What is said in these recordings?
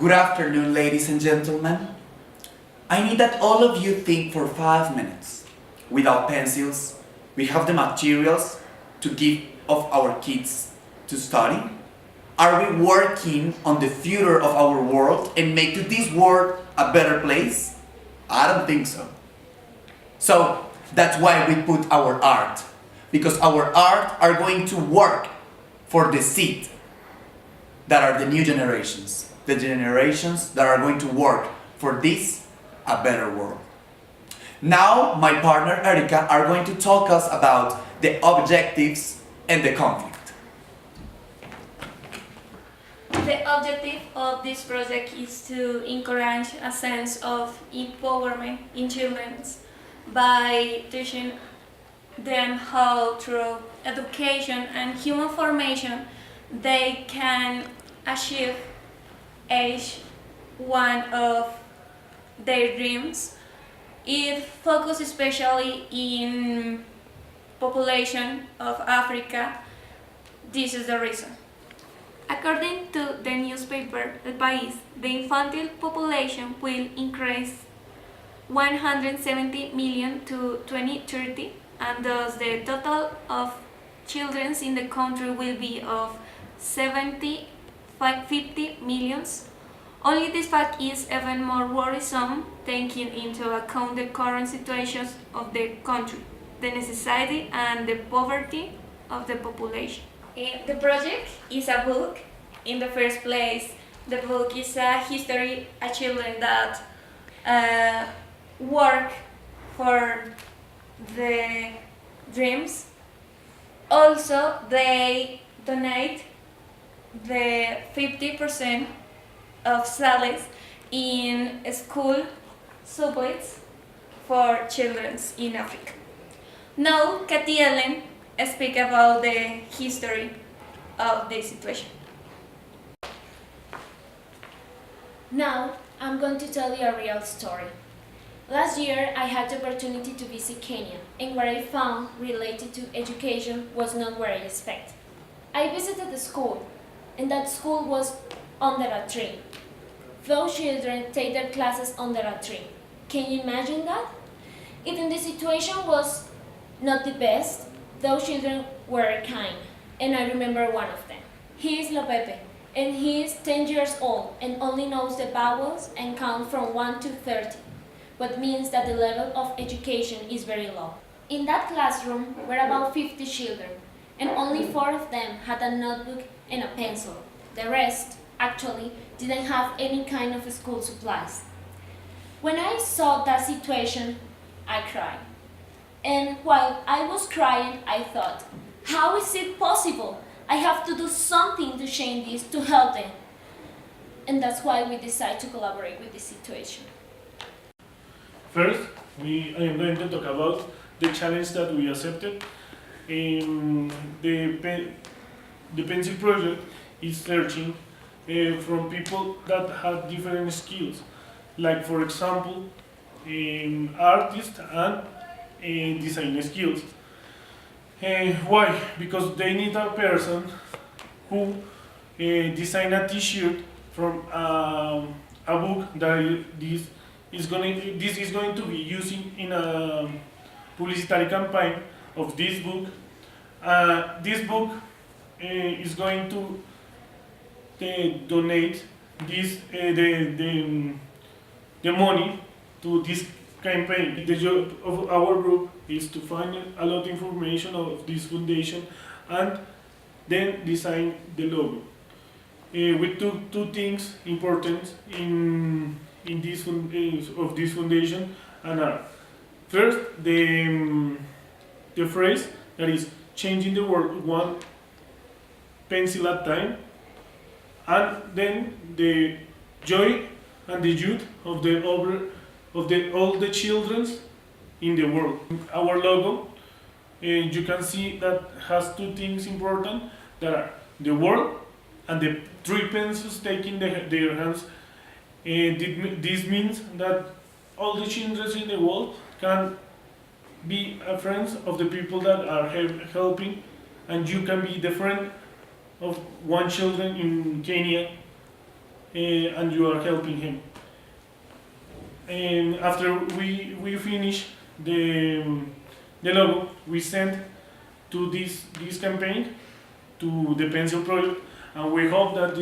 Good afternoon, ladies and gentlemen. I need that all of you think for 5 minutes. Without pencils, we have the materials to give of our kids to study. Are we working on the future of our world and make this world a better place? I don't think so. So that's why we put our art, because our art are going to work for the seed that are the new generations, the generations that are going to work for this, a better world. Now my partner Erika are going to talk us about the objectives and the conflict. The objective of this project is to encourage a sense of empowerment in children by teaching them how through education and human formation they can achieve each one of their dreams. It focuses especially in population of Africa. This is the reason. According to the newspaper El País, the infantile population will increase 170 million to 2030, and thus the total of children in the country will be of 50 millions. Only this fact is even more worrisome, taking into account the current situation of the country, the necessity and the poverty of the population. The project is a book. In the first place, the book is a history of children that work for the dreams. Also, they donate the 50% of salaries in school supplies for children in Africa. Now, Katyellen speak about the history of this situation. Now, I'm going to tell you a real story. Last year, I had the opportunity to visit Kenya, and what I found related to education was not what I expected. I visited the school, and that school was under a tree. Those children take their classes under a tree. Can you imagine that? Even the situation was not the best, those children were kind, and I remember one of them. He is Lopepe, and he is 10 years old and only knows the vowels and count from 1 to 30, what means that the level of education is very low. In that classroom were about 50 children, and only 4 of them had a notebook and a pencil. The rest, actually, didn't have any kind of school supplies. When I saw that situation, I cried. And while I was crying, I thought, how is it possible? I have to do something to change this, to help them. And that's why we decided to collaborate with this situation. First, I am going to talk about the challenge that we accepted. The pencil project is searching from people that have different skills, like for example, artists and design skills. Why? Because they need a person who design a T-shirt from a book that this is going to be using in a publicitary campaign of this book. This book is going to donate the money to this campaign. The job of our group is to find a lot of information of this foundation and then design the logo. We took 2 things important in this of this foundation, and first the phrase that is changing the world one pencil at a time, and then the joy and the youth of all the children in the world. Our logo, you can see that has 2 things important, that are the world and the 3 pencils taking their hands. This means that all the children in the world can be friends of the people that are helping, and you can be the friend of one children in Kenya and you are helping him. And after we finish the logo, we send to this campaign to the pencil project, and we hope that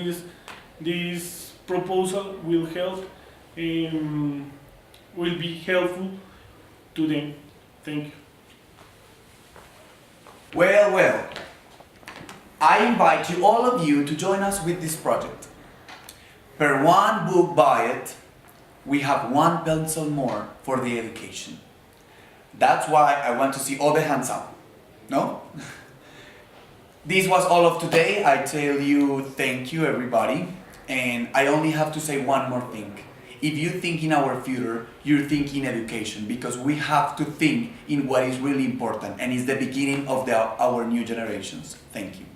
this proposal will help, will be helpful to them. Thank you. Well, I invite you, all of you, to join us with this project. Per one book buy we have one pencil more for the education. That's why I want to see all the hands up. No? This was all of today. I tell you thank you, everybody. And I only have to say one more thing. If you think in our future, you're thinking education, because we have to think in what is really important, and it's the beginning of our new generations. Thank you.